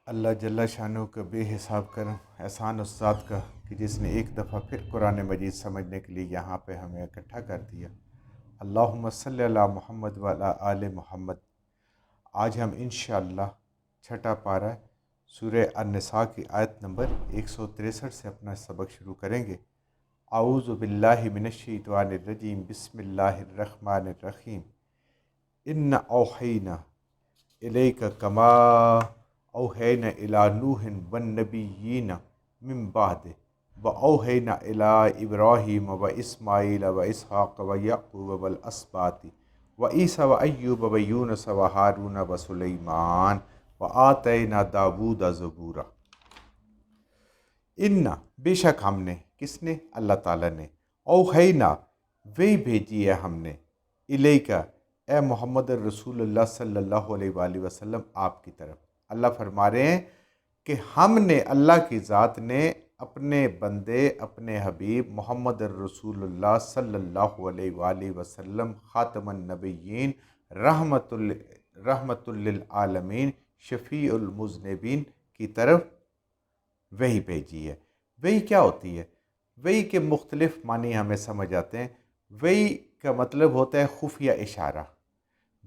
اللہ جل شانہ کا بے حساب کرم احسان اس ذات کا کہ جس نے ایک دفعہ پھر قرآن مجید سمجھنے کے لیے یہاں پہ ہمیں اکٹھا کر دیا۔ اللہم صلی علی محمد وعلی آل محمد۔ آج ہم انشاءاللہ چھٹا پارہ سورہ النساء کی آیت نمبر 163 سے اپنا سبق شروع کریں گے۔ اعوذ باللہ من الشیطان الرجیم، بسم اللہ الرحمن الرحیم۔ ان اوحینا الیک کما اوحینا الی نوح والنبیین من بعد واوحینا الی ابراہیم واسماعیل واسحاق ویعقوب والاسباط وعیسیٰ وایوب ویونس وہارون وسلیمان وآتینا داود زبورا۔ ان بے شک ہم نے، کس نے؟ اللہ تعالیٰ نے، اوحینا وہی بھیجی ہے ہم نے، الیکا اے محمد رسول اللہ صلی اللہ علیہ وآلہ وسلم آپ کی طرف۔ اللہ فرما رہے ہیں کہ ہم نے، اللہ کی ذات نے اپنے بندے، اپنے حبیب محمد رسول اللہ صلی اللہ علیہ وآلہ وسلم خاتم النبیین رحمت للعالمین شفیع المذنبین کی طرف وحی بھیجی ہے۔ وحی کیا ہوتی ہے؟ وحی کے مختلف معنی ہمیں سمجھ آتے ہیں۔ وحی کا مطلب ہوتا ہے خفیہ اشارہ۔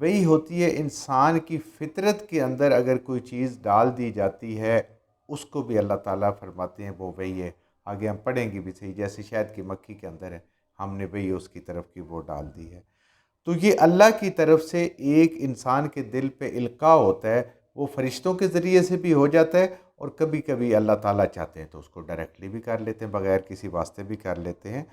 وحی ہوتی ہے انسان کی فطرت کے اندر اگر کوئی چیز ڈال دی جاتی ہے، اس کو بھی اللہ تعالیٰ فرماتے ہیں وہ وحی ہے۔ آگے ہم پڑھیں گے بھی صحیح، جیسے شہد کی مکھی کے اندر ہے، ہم نے وحی اس کی طرف کی وہ ڈال دی ہے۔ تو یہ اللہ کی طرف سے ایک انسان کے دل پہ القاء ہوتا ہے، وہ فرشتوں کے ذریعے سے بھی ہو جاتا ہے، اور کبھی کبھی اللہ تعالیٰ چاہتے ہیں تو اس کو ڈائریکٹلی بھی کر لیتے ہیں، بغیر کسی واسطے بھی کر لیتے ہیں۔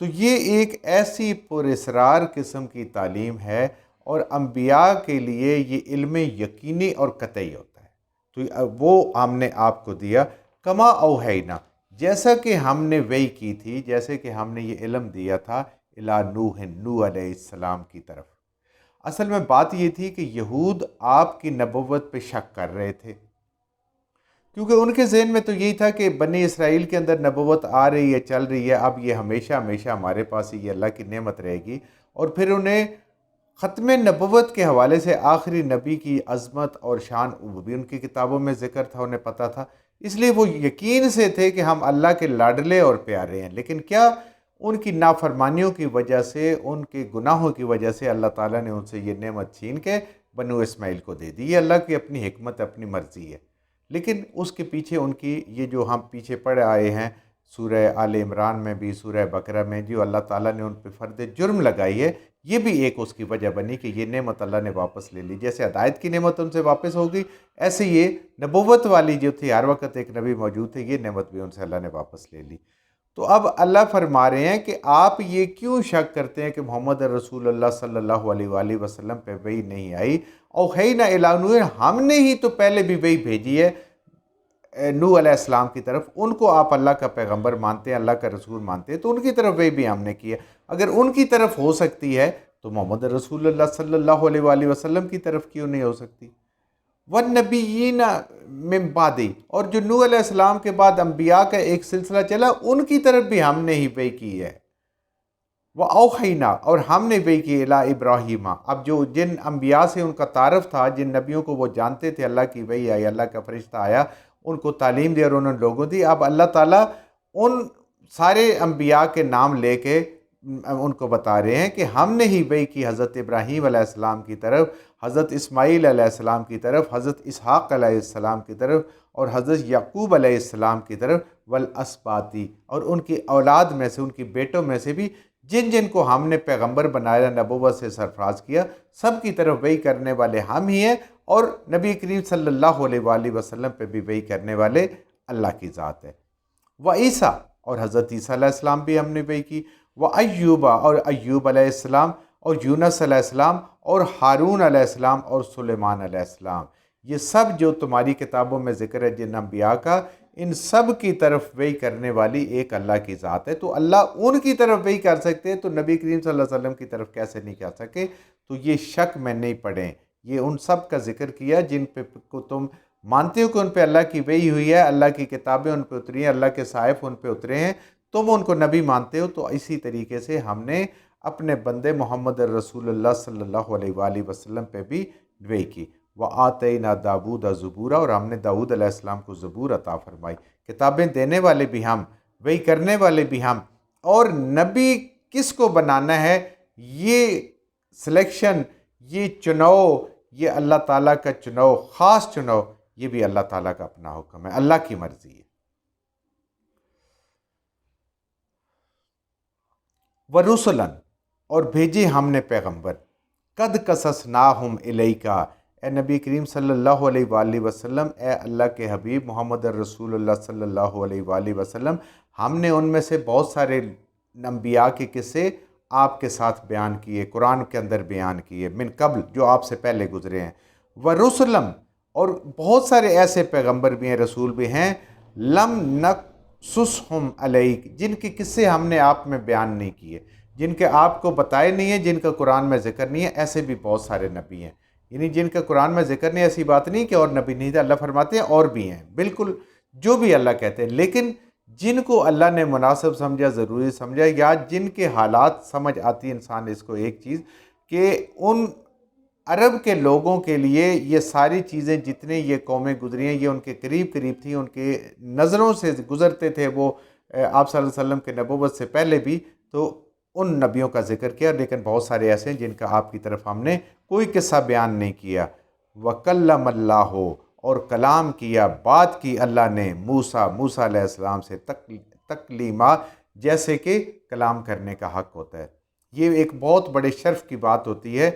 تو یہ ایک ایسی پراسرار قسم کی تعلیم ہے، اور انبیاء کے لیے یہ علم یقینی اور قطعی ہوتا ہے۔ تو وہ ہم نے آپ کو دیا، کما اوحینا، جیسا کہ ہم نے وحی کی تھی، جیسے کہ ہم نے یہ علم دیا تھا الی نوح علیہ السلام کی طرف۔ اصل میں بات یہ تھی کہ یہود آپ کی نبوت پہ شک کر رہے تھے، کیونکہ ان کے ذہن میں تو یہی تھا کہ بنی اسرائیل کے اندر نبوت آ رہی ہے، چل رہی ہے، اب یہ ہمیشہ ہمیشہ ہمارے پاس ہی یہ اللہ کی نعمت رہے گی۔ اور پھر انہیں ختم نبوت کے حوالے سے آخری نبی کی عظمت اور شان وہ بھی ان کی کتابوں میں ذکر تھا، انہیں پتہ تھا، اس لیے وہ یقین سے تھے کہ ہم اللہ کے لاڈلے اور پیارے ہیں۔ لیکن کیا ان کی نافرمانیوں کی وجہ سے، ان کے گناہوں کی وجہ سے اللہ تعالیٰ نے ان سے یہ نعمت چھین کے بنو اسماعیل کو دے دی۔ یہ اللہ کی اپنی حکمت، اپنی مرضی ہے۔ لیکن اس کے پیچھے ان کی یہ جو ہم پیچھے پڑھ آئے ہیں سورہ آل عمران میں بھی، سورہ بقرہ میں، جو اللہ تعالیٰ نے ان پہ فرد جرم لگائی ہے، یہ بھی ایک اس کی وجہ بنی کہ یہ نعمت اللہ نے واپس لے لی۔ جیسے ہدایت کی نعمت ان سے واپس ہو گئی، ایسے یہ نبوت والی جو تھی، ہر وقت ایک نبی موجود تھے، یہ نعمت بھی ان سے اللہ نے واپس لے لی۔ تو اب اللہ فرما رہے ہیں کہ آپ یہ کیوں شک کرتے ہیں کہ محمد رسول اللہ صلی اللہ علیہ وآلہ وسلم پہ وحی نہیں آئی؟ اوحینا الی نوح، ہم نے ہی تو پہلے بھی وحی بھیجی ہے نوح علیہ السلام کی طرف۔ ان کو آپ اللہ کا پیغمبر مانتے ہیں، اللہ کا رسول مانتے ہیں، تو ان کی طرف وحی بھی ہم نے کی ہے۔ اگر ان کی طرف ہو سکتی ہے تو محمد رسول اللہ صلی اللہ علیہ وآلہ وسلم کی طرف کیوں نہیں ہو سکتی؟ والنبیین من بعد، اور جو نوح علیہ السلام کے بعد انبیاء کا ایک سلسلہ چلا، ان کی طرف بھی ہم نے ہی وحی کی ہے۔ وَأَوْحَيْنَا، اور ہم نے وحی کی الی ابراہیم، اب جو جن انبیاء سے ان کا تعارف تھا، جن نبیوں کو وہ جانتے تھے، اللہ کی وحی آئی، اللہ کا فرشتہ آیا، ان کو تعلیم دی اور انہوں نے لوگوں دی۔ اب اللہ تعالیٰ ان سارے انبیاء کے نام لے کے ان کو بتا رہے ہیں کہ ہم نے ہی وحی کی حضرت ابراہیم علیہ السلام کی طرف، حضرت اسماعیل علیہ السلام کی طرف، حضرت اسحاق علیہ السلام کی طرف، اور حضرت یعقوب علیہ السلام کی طرف، والاسباطی، اور ان کی اولاد میں سے، ان کی بیٹوں میں سے بھی جن جن کو ہم نے پیغمبر بنایا، نبوت سے سرفراز کیا، سب کی طرف وحی کرنے والے ہم ہی ہیں، اور نبی کریم صلی اللہ علیہ وآلہ وسلم پہ بھی وحی کرنے والے اللہ کی ذات ہے۔ وعیسیٰ، اور حضرت عیسیٰ علیہ السلام بھی ہم نے وحی کی، وایوبا، اور ایوب علیہ السلام، اور یونس علیہ السلام، اور ہارون علیہ السلام، اور سلیمان علیہ السلام۔ یہ سب جو تمہاری کتابوں میں ذکر ہے جن انبیاء کا، ان سب کی طرف وحی کرنے والی ایک اللہ کی ذات ہے۔ تو اللہ ان کی طرف وحی کر سکتے ہیں تو نبی کریم صلی اللہ علیہ وسلم کی طرف کیسے نہیں کر سکے؟ تو یہ شک میں نہیں پڑھیں، یہ ان سب کا ذکر کیا جن پہ کو تم مانتے ہو کہ ان پہ اللہ کی وحی ہوئی ہے، اللہ کی کتابیں ان پہ اتری ہیں، اللہ کے صحائف ان پہ اترے ہیں، تم ان کو نبی مانتے ہو۔ تو اسی طریقے سے ہم نے اپنے بندے محمد رسول اللہ صلی اللہ علیہ وآلہ وسلم پہ بھی وحی کی۔ وآتینا داود زبورا، اور ہم نے داؤد علیہ السلام کو زبور عطا فرمائی، کتابیں دینے والے بھی ہم، وہی کرنے والے بھی ہم۔ اور نبی کس کو بنانا ہے، یہ سلیکشن، یہ چناؤ، یہ اللہ تعالیٰ کا چناؤ، خاص چناؤ، یہ بھی اللہ تعالیٰ کا اپنا حکم ہے، اللہ کی مرضی ہے۔ وَرُسُلًا، اور بھیجے ہم نے پیغمبر، قد قصصناہم الیکا، اے نبی کریم صلی اللہ علیہ وآلہ وسلم، اے اللہ کے حبیب محمد الرسول اللہ صلی اللہ علیہ وآلہ وسلم، ہم نے ان میں سے بہت سارے انبیاء کے قصے آپ کے ساتھ بیان کیے، قرآن کے اندر بیان کیے، من قبل، جو آپ سے پہلے گزرے ہیں۔ وَرُسُلًا، اور بہت سارے ایسے پیغمبر بھی ہیں، رسول بھی ہیں، لم نقصصہم علیک، جن کے قصے ہم نے آپ میں بیان نہیں کیے، جن کے آپ کو بتائے نہیں ہیں، جن کا قرآن میں ذکر نہیں ہے، ایسے بھی بہت سارے نبی ہیں۔ یعنی جن کا قرآن میں ذکر نہیں، ایسی بات نہیں کہ اور نبی نہیں تھے، اللہ فرماتے ہیں اور بھی ہیں، بالکل جو بھی اللہ کہتے ہیں، لیکن جن کو اللہ نے مناسب سمجھا، ضروری سمجھا، یا جن کے حالات سمجھ آتی انسان اس کو ایک چیز کہ ان عرب کے لوگوں کے لیے یہ ساری چیزیں جتنے یہ قومیں گزری ہیں، یہ ان کے قریب قریب تھیں، ان کے نظروں سے گزرتے تھے وہ آپ صلی اللہ علیہ وسلم کے نبوت سے پہلے بھی، تو ان نبیوں کا ذکر کیا، لیکن بہت سارے ایسے ہیں جن کا آپ کی طرف ہم نے کوئی قصہ بیان نہیں کیا۔ وَكَلَّمَ اللَّهُ، اور کلام کیا، بات کی اللہ نے موسیٰ علیہ السلام سے تکلیما، جیسے کہ کلام کرنے کا حق ہوتا ہے۔ یہ ایک بہت بڑے شرف کی بات ہوتی ہے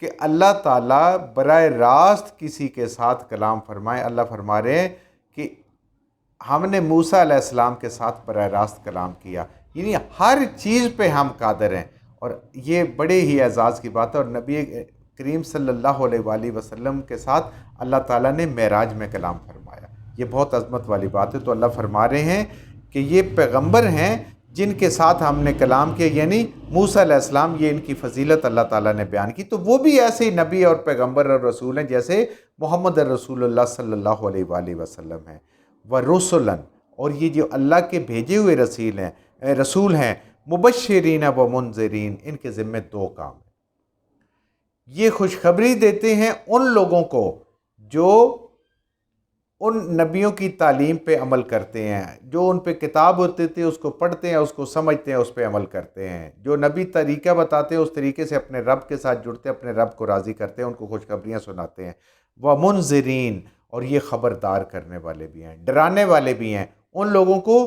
کہ اللہ تعالیٰ براہ راست کسی کے ساتھ کلام فرمائے۔ اللہ فرما رہے ہیں کہ ہم نے موسیٰ علیہ السلام کے ساتھ براہ راست کلام کیا، یعنی ہر چیز پہ ہم قادر ہیں، اور یہ بڑے ہی اعزاز کی بات ہے۔ اور نبی کریم صلی اللہ علیہ وآلہ وسلم کے ساتھ اللہ تعالیٰ نے معراج میں کلام فرمایا، یہ بہت عظمت والی بات ہے۔ تو اللہ فرما رہے ہیں کہ یہ پیغمبر ہیں جن کے ساتھ ہم نے کلام کیا، یعنی موسیٰ علیہ السلام، یہ ان کی فضیلت اللہ تعالیٰ نے بیان کی، تو وہ بھی ایسے ہی نبی اور پیغمبر اور رسول ہیں جیسے محمد الرسول اللہ صلی اللہ علیہ وآلہ وسلم ہیں۔ وَرُسُلًا، اور یہ جو اللہ کے بھیجے ہوئے رسول ہیں، مبشرین و منذرین، ان کے ذمہ دو کام ہیں۔ یہ خوشخبری دیتے ہیں ان لوگوں کو جو ان نبیوں کی تعلیم پہ عمل کرتے ہیں، جو ان پہ کتاب ہوتی تھی اس کو پڑھتے ہیں، اس کو سمجھتے ہیں، اس پہ عمل کرتے ہیں، جو نبی طریقہ بتاتے ہیں اس طریقے سے اپنے رب کے ساتھ جڑتے ہیں، اپنے رب کو راضی کرتے ہیں، ان کو خوشخبریاں سناتے ہیں۔ وَمُنذِرِينَ، اور یہ خبردار کرنے والے بھی ہیں، ڈرانے والے بھی ہیں ان لوگوں کو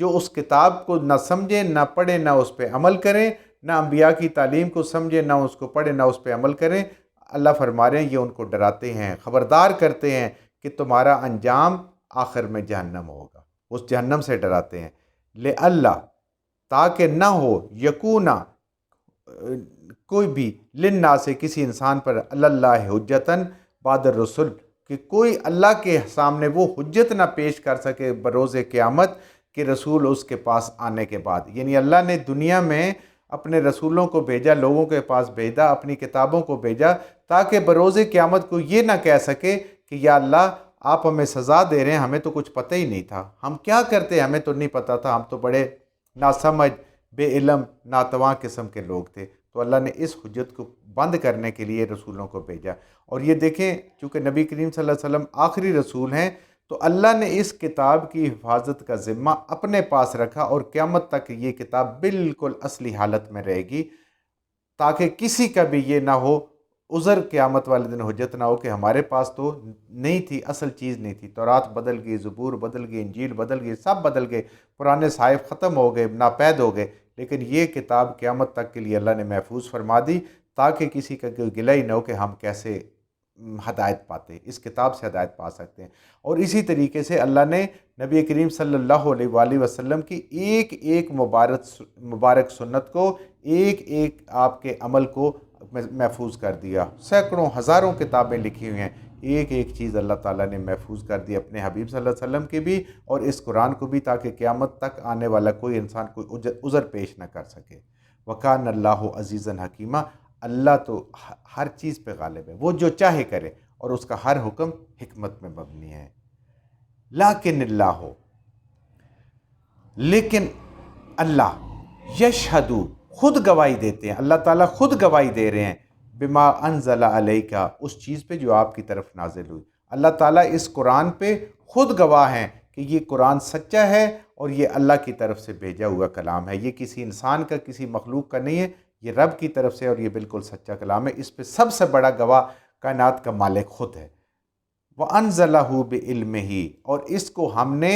جو اس کتاب کو نہ سمجھیں، نہ پڑھیں، نہ اس پہ عمل کریں، نہ انبیاء کی تعلیم کو سمجھیں، نہ اس کو پڑھیں، نہ اس پہ عمل کریں۔ اللہ فرما رہے ہیں یہ ان کو ڈراتے ہیں، خبردار کرتے ہیں کہ تمہارا انجام آخر میں جہنم ہوگا، اس جہنم سے ڈراتے ہیں۔ لِأَلَّا، تاکہ نہ ہو، یکونا، کوئی بھی، للناس، کسی انسان پر، اللہ حجتاً بعد الرسل، کہ کوئی اللہ کے سامنے وہ حجت نہ پیش کر سکے بروز قیامت کہ رسول اس کے پاس آنے کے بعد۔ یعنی اللہ نے دنیا میں اپنے رسولوں کو بھیجا، لوگوں کے پاس بھیجا، اپنی کتابوں کو بھیجا، تاکہ بروز قیامت کو یہ نہ کہہ سکے کہ یا اللہ آپ ہمیں سزا دے رہے ہیں، ہمیں تو کچھ پتہ ہی نہیں تھا، ہم کیا کرتے ہمیں تو نہیں پتہ تھا، ہم تو بڑے ناسمجھ، بے علم، ناتواں قسم کے لوگ تھے۔ تو اللہ نے اس حجت کو بند کرنے کے لیے رسولوں کو بھیجا۔ اور یہ دیکھیں، چونکہ نبی کریم صلی اللہ علیہ وسلم آخری رسول ہیں، تو اللہ نے اس کتاب کی حفاظت کا ذمہ اپنے پاس رکھا، اور قیامت تک یہ کتاب بالکل اصلی حالت میں رہے گی، تاکہ کسی کا بھی یہ نہ ہو، عذر قیامت والے دن حجت نہ ہو کہ ہمارے پاس تو نہیں تھی، اصل چیز نہیں تھی، تورات بدل گئی، زبور بدل گئی، انجیل بدل گئی، سب بدل گئے، پرانے صحائف ختم ہو گئے، ناپید ہو گئے، لیکن یہ کتاب قیامت تک کے لیے اللہ نے محفوظ فرما دی، تاکہ کسی کا کوئی گلہ ہی نہ ہو کہ ہم کیسے ہدایت پاتے، اس کتاب سے ہدایت پا سکتے ہیں۔ اور اسی طریقے سے اللہ نے نبی کریم صلی اللہ علیہ وآلہ وسلم کی ایک ایک مبارک سنت کو، ایک ایک آپ کے عمل کو محفوظ کر دیا۔ سینکڑوں ہزاروں کتابیں لکھی ہوئی ہیں، ایک ایک چیز اللہ تعالیٰ نے محفوظ کر دی اپنے حبیب صلی اللہ علیہ وسلم کی بھی، اور اس قرآن کو بھی، تاکہ قیامت تک آنے والا کوئی انسان کوئی عذر پیش نہ کر سکے۔ وَكَانَ اللَّهُ عَزِيزًا حَكِيمًا، اللہ تو ہر چیز پہ غالب ہے، وہ جو چاہے کرے، اور اس کا ہر حکم حکمت میں مبنی ہے۔ لیکن اللہ، لیکن اللہ، یشہدو، خود گواہی دیتے ہیں، اللہ تعالیٰ خود گواہی دے رہے ہیں، بما انزل علیکا، اس چیز پہ جو آپ کی طرف نازل ہوئی۔ اللہ تعالیٰ اس قرآن پہ خود گواہ ہیں کہ یہ قرآن سچا ہے اور یہ اللہ کی طرف سے بھیجا ہوا کلام ہے، یہ کسی انسان کا، کسی مخلوق کا نہیں ہے، یہ رب کی طرف سے، اور یہ بالکل سچا کلام ہے۔ اس پہ سب سے بڑا گواہ کائنات کا مالک خود ہے۔ وَأَنزَلَهُ بِعِلْمِهِ، اور اس کو ہم نے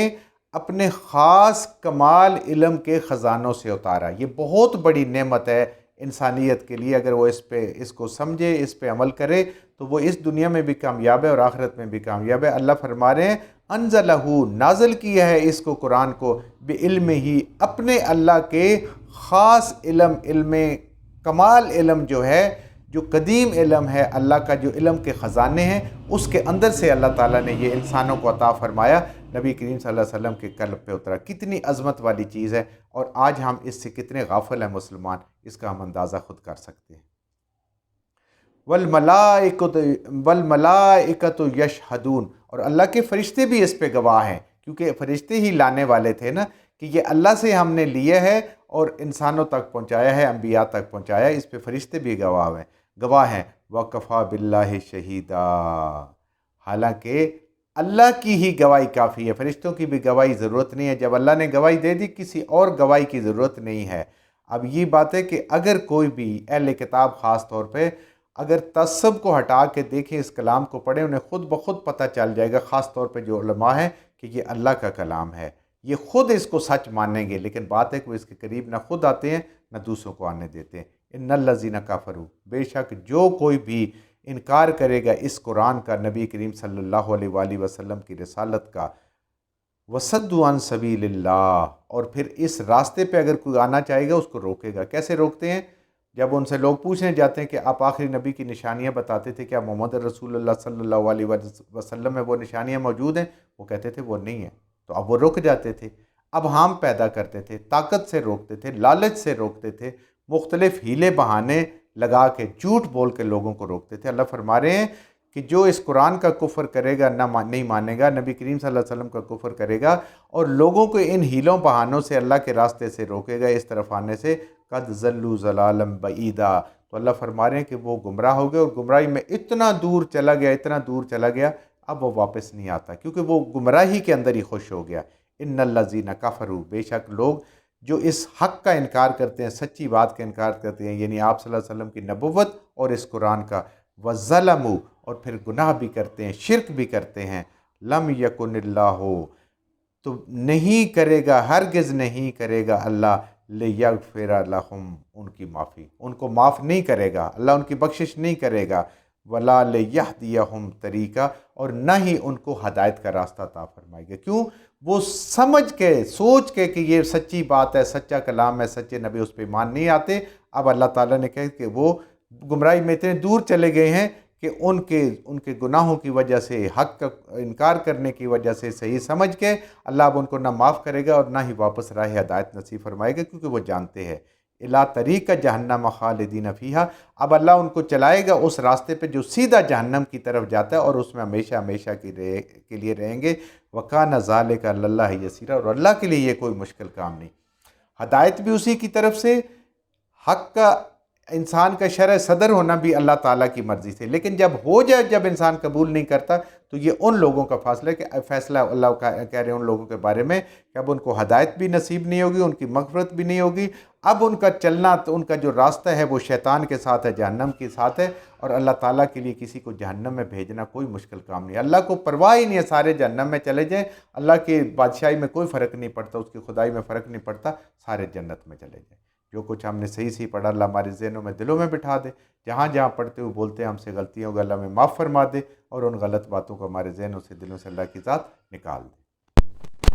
اپنے خاص کمال علم کے خزانوں سے اتارا۔ یہ بہت بڑی نعمت ہے انسانیت کے لیے، اگر وہ اس کو سمجھے، اس پہ عمل کرے تو وہ اس دنیا میں بھی کامیاب ہے اور آخرت میں بھی کامیاب ہے۔ اللہ فرما رہے ہیں انزلہ، نازل کیا ہے اس کو، قرآن کو، بعلمہ، اپنے اللہ کے خاص علم، علم کمال علم جو ہے، جو قدیم علم ہے، اللہ کا جو علم کے خزانے ہیں، اس کے اندر سے اللہ تعالیٰ نے یہ انسانوں کو عطا فرمایا، نبی کریم صلی اللہ علیہ وسلم کے قلب پہ اترا۔ کتنی عظمت والی چیز ہے، اور آج ہم اس سے کتنے غافل ہیں مسلمان، اس کا ہم اندازہ خود کر سکتے ہیں۔ والملائکۃ یشہدون، اور اللہ کے فرشتے بھی اس پہ گواہ ہیں، کیونکہ فرشتے ہی لانے والے تھے نا، کہ یہ اللہ سے ہم نے لیے ہے اور انسانوں تک پہنچایا ہے، انبیاء تک پہنچایا ہے، اس پہ فرشتے بھی گواہ ہیں۔ وَكَفَى بِاللَّهِ شَهِيدًا، حالانکہ اللہ کی ہی گواہی کافی ہے، فرشتوں کی بھی گواہی ضرورت نہیں ہے۔ جب اللہ نے گواہی دے دی، کسی اور گواہی کی ضرورت نہیں ہے۔ اب یہ بات ہے کہ اگر کوئی بھی اہل کتاب خاص طور پہ اگر تعصب کو ہٹا کے دیکھیں، اس کلام کو پڑھیں، انہیں خود بخود پتہ چل جائے گا، خاص طور پہ جو علماء ہیں، کہ یہ اللہ کا کلام ہے، یہ خود اس کو سچ مانیں گے، لیکن بات ہے کہ وہ اس کے قریب نہ خود آتے ہیں نہ دوسروں کو آنے دیتے ہیں۔ ان الذین کفروا، بے شک جو کوئی بھی انکار کرے گا اس قرآن کا، نبی کریم صلی اللہ علیہ وآلہ وسلم کی رسالت کا، وصدوا عن سبیل اللہ، اور پھر اس راستے پہ اگر کوئی آنا چاہے گا اس کو روکے گا۔ کیسے روکتے ہیں؟ جب ان سے لوگ پوچھنے جاتے ہیں کہ آپ آخری نبی کی نشانیاں بتاتے تھے، کیا محمد رسول اللہ صلی اللہ علیہ وسلم میں وہ نشانیاں موجود ہیں؟ وہ کہتے تھے وہ نہیں ہیں، تو اب وہ رک جاتے تھے۔ اب ہم پیدا کرتے تھے، طاقت سے روکتے تھے، لالچ سے روکتے تھے، مختلف ہیلے بہانے لگا کے، جھوٹ بول کے لوگوں کو روکتے تھے۔ اللہ فرما رہے ہیں کہ جو اس قرآن کا کفر کرے گا، نہیں مانے گا، نبی کریم صلی اللہ علیہ وسلم کا کفر کرے گا، اور لوگوں کو ان ہیلوں بہانوں سے اللہ کے راستے سے روکے گا، اس طرف آنے سے، قد ضلوا ضلالا بعیدا، تو اللہ فرما رہے ہیں کہ وہ گمراہ ہو گئے، اور گمراہی میں اتنا دور چلا گیا، اتنا دور چلا گیا، اب وہ واپس نہیں آتا، کیونکہ وہ گمراہی کے اندر ہی خوش ہو گیا۔ ان الذین کفروا، بے شک لوگ جو اس حق کا انکار کرتے ہیں، سچی بات کا انکار کرتے ہیں، یعنی آپ صلی اللہ علیہ وسلم کی نبوت اور اس قرآن کا، وَظَلَمُوا، اور پھر گناہ بھی کرتے ہیں، شرک بھی کرتے ہیں، لم یکن اللہ، تو نہیں کرے گا، ہرگز نہیں کرے گا اللہ، لیغفر لہم، ان کی معافی، ان کو معاف نہیں کرے گا اللہ، ان کی بخشش نہیں کرے گا، ولا لیہدیہم طریقہ، اور نہ ہی ان کو ہدایت کا راستہ عطا فرمائے گا۔ کیوں؟ وہ سمجھ کے، سوچ کے کہ یہ سچی بات ہے، سچا کلام ہے، سچے نبی، اس پہ ایمان نہیں آتے۔ اب اللہ تعالیٰ نے کہا کہ وہ گمراہی میں اتنے دور چلے گئے ہیں کہ ان کے گناہوں کی وجہ سے، حق کا انکار کرنے کی وجہ سے، صحیح سمجھ کے، اللہ اب ان کو نہ معاف کرے گا اور نہ ہی واپس راہ ہدایت نصیب فرمائے گا، کیونکہ وہ جانتے ہیں اِلیٰ طریق جہنم خالدین فیہا، اب اللہ ان کو چلائے گا اس راستے پہ جو سیدھا جہنم کی طرف جاتا ہے، اور اس میں ہمیشہ ہمیشہ کے لیے رہیں گے۔ وَكَانَ ذَلِكَ عَلَى اللَّهِ يَسِيرًا، اور اللہ کے لیے یہ کوئی مشکل کام نہیں۔ ہدایت بھی اسی کی طرف سے، حق کا، انسان کا شرع صدر ہونا بھی اللہ تعالیٰ کی مرضی سے، لیکن جب ہو جائے، جب انسان قبول نہیں کرتا، تو یہ ان لوگوں کا فیصلہ اللہ کہہ رہے ہیں ان لوگوں کے بارے میں کہ اب ان کو ہدایت بھی نصیب نہیں ہوگی، ان کی مغفرت بھی نہیں ہوگی، اب ان کا چلنا، تو ان کا جو راستہ ہے وہ شیطان کے ساتھ ہے، جہنم کے ساتھ ہے، اور اللہ تعالیٰ کے لیے کسی کو جہنم میں بھیجنا کوئی مشکل کام نہیں۔ اللہ کو پرواہ ہی نہیں ہے، سارے جہنم میں چلے جائیں، اللہ کی بادشاہی میں کوئی فرق نہیں پڑتا، اس کی خدائی میں فرق نہیں پڑتا، سارے جنت میں چلے جائیں۔ جو کچھ ہم نے صحیح پڑھا، اللہ ہمارے ذہنوں میں، دلوں میں بٹھا دے، جہاں جہاں پڑھتے ہوئے بولتے ہیں ہم سے غلطیوں کو اللہ میں معاف فرما دے، اور ان غلط باتوں کو ہمارے ذہنوں سے، دلوں سے اللہ کی ذات نکال دے۔